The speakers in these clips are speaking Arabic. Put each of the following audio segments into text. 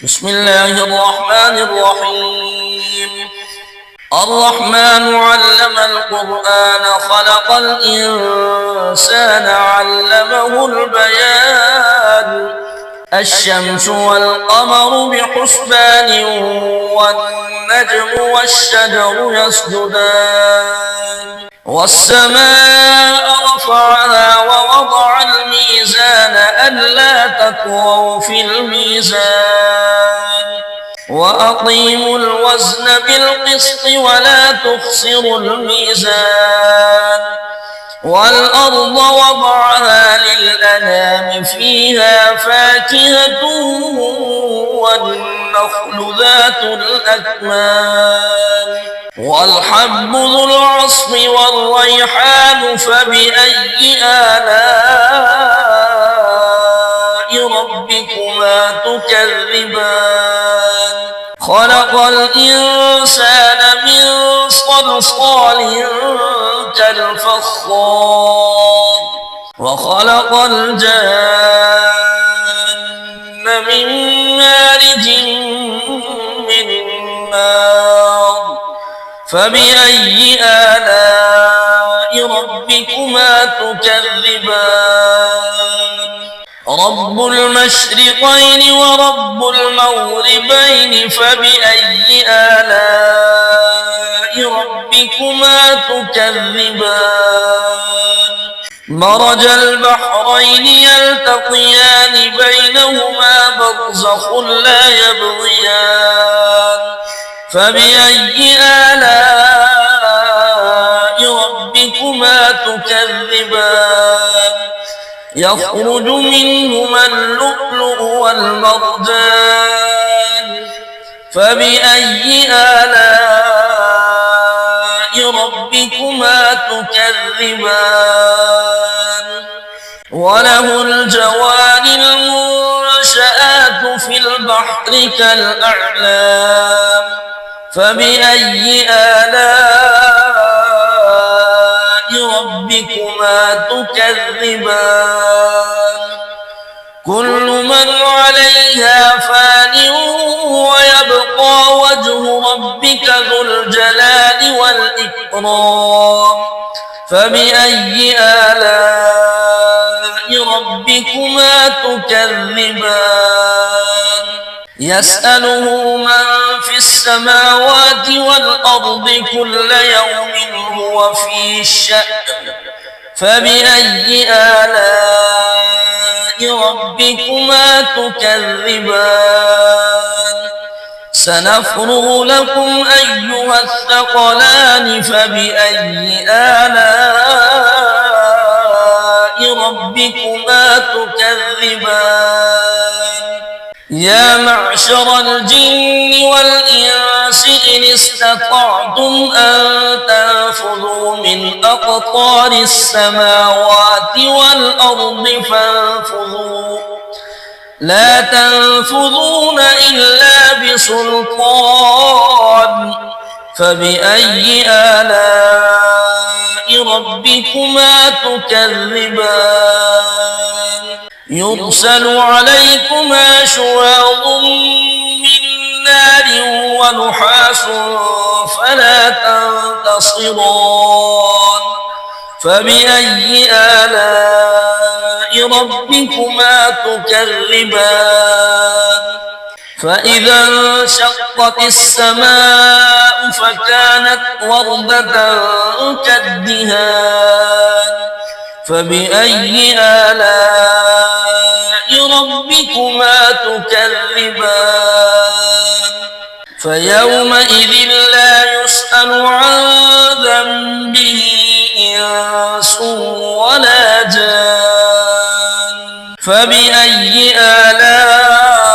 بسم الله الرحمن الرحيم. الرحمن علم القرآن خلق الإنسان علمه البيان. الشمس والقمر بحسبان والنجم والشجر يسجدان والسماء رفعها ووضع الميزان ألا تطغوا في الميزان وأقيموا الوزن بالقسط ولا تخسروا الميزان والأرض وضعها للأنام فيها فاكهة والنخل ذات الأكمام والحب ذو العصف والريحان فبأي آلاء ربكما تكذبان خلق الإنسان من صلصال كالفخار وخلق الجن من مارج من نار فبأي آلاء ربكما تكذبان رب المشرقين ورب المغربين فبأي آلاء ربكما تكذبان مرج البحرين يلتقيان بينهما برزخ لا يبغيان فبأي آلاء ربكما تكذبان يخرج منهما اللؤلؤ والمرجان فبأي آلاء ربكما تكذبان وله الجوار المنشآت في البحر كالأعلام فبأي آلاء ربكما تكذبان كل من عليها فان ويبقى وجه ربك ذو الجلال والإكرام فبأي آلاء ربكما تكذبان يسأله من في السماوات والأرض كل يوم هو في شأن فبأي آلاء ربكما تكذبان سنفرغ لكم أيها الثقلان فبأي آلاء ربكما تكذبان يا معشر الجن والإنس إن استطعتم أن تنفذوا من أقطار السماوات والأرض فانفذوا لا تنفذون إلا بسلطان فبأي آلاء ربكما تكذبان يرسل عليكما شواظ من نار ونحاس فلا تنتصران فبأي آلاء ربكما تكذبان فإذا انشقت السماء فكانت وردة كالدهان فبأي آلاء ربكما تكذبان فيومئذ لا يسأل عن ذنبه إنس ولا جان فبأي آلاء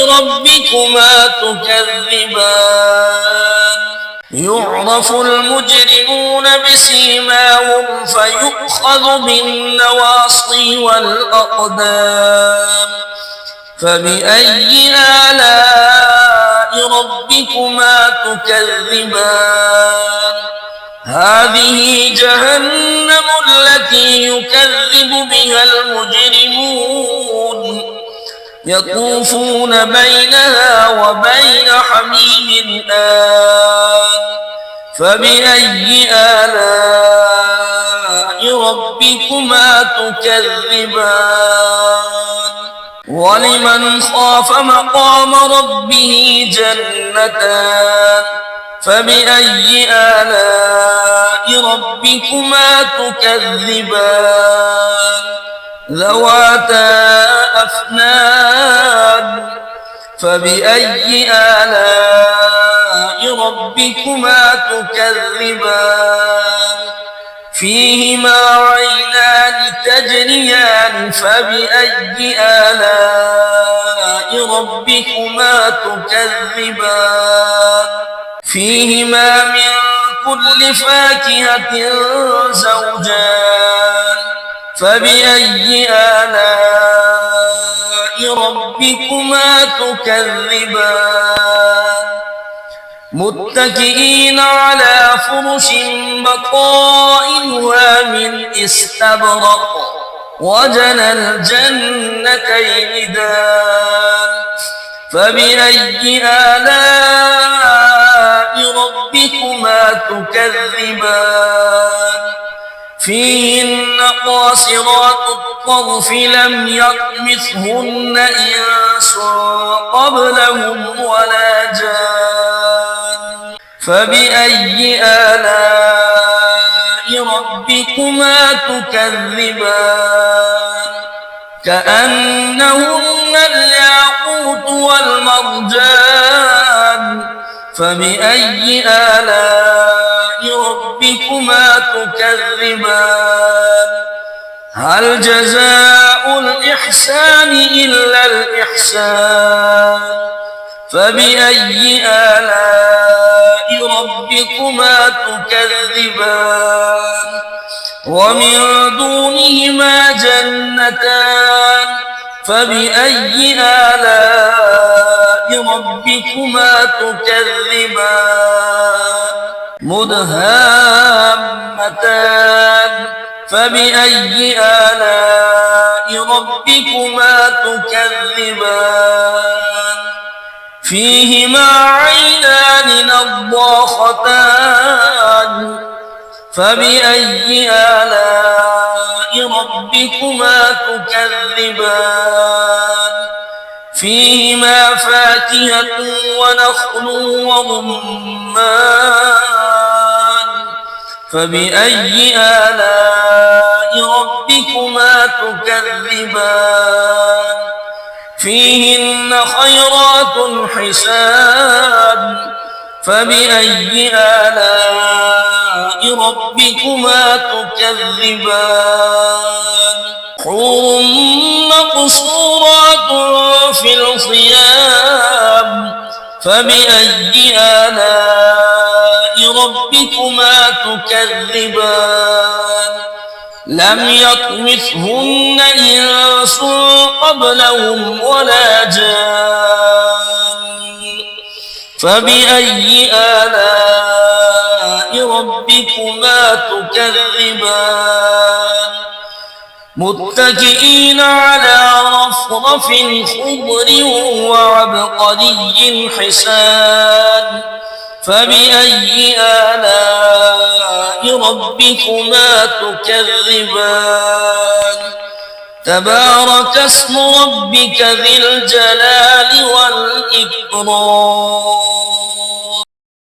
ربكما تكذبان يعرف المجرمون بسيماهم فيؤخذ بالنواصي والأقدام فبأي آلاء ربكما تكذبان هذه جهنم التي يكذب بها المجرمون يطوفون بينها وبين حميم آن فبأي آلاء ربكما تكذبان ولمن خاف مقام ربه جنتان فبأي آلاء ربكما تكذبان ذواتا أفنان فبأي آلاء ربكما تكذبان فيهما عينان تجريان فبأي آلاء ربكما تكذبان فيهما من كل فاكهة زوجان فبأي آلاء ربكما تكذبان متكئين على فرش بطائنها من استبرق وجنى الجنتين دان فبأي آلاء ربكما تكذبان فيهن قاصرات الطرف لم يطمثهن إنس قبلهم ولا جان فبأي آلاء ربكما تكذبان كأنهن الياقوت والمرجان فبأي آلاء ربكما تكذبان هل جزاء الإحسان إلا الإحسان فبأي آلاء ربكما تكذبان ومن دونهما جنتان فبأي آلاء ربكما تكذبان مدهامتان فبأي آلاء ربكما تكذبان فيهما عينان نضاختان فبأي آلاء ربكما تكذبان فيهما فاكهة ونخل ورمان فبأي آلاء ربكما تكذبان فيهن خيرات حسان فبأي آلاء ربكما تكذبان حور مقصورات في الخيام فبأي آلاء ربكما تكذبان لم يطمثهن إنس قبلهم ولا جان فبأي آلاء ربكما تكذبان متكئين على رفرف خضر وعبقري حسان فبأي آلاء ربكما تكذبان تبارك اسم ربك ذي الجلال والإكرام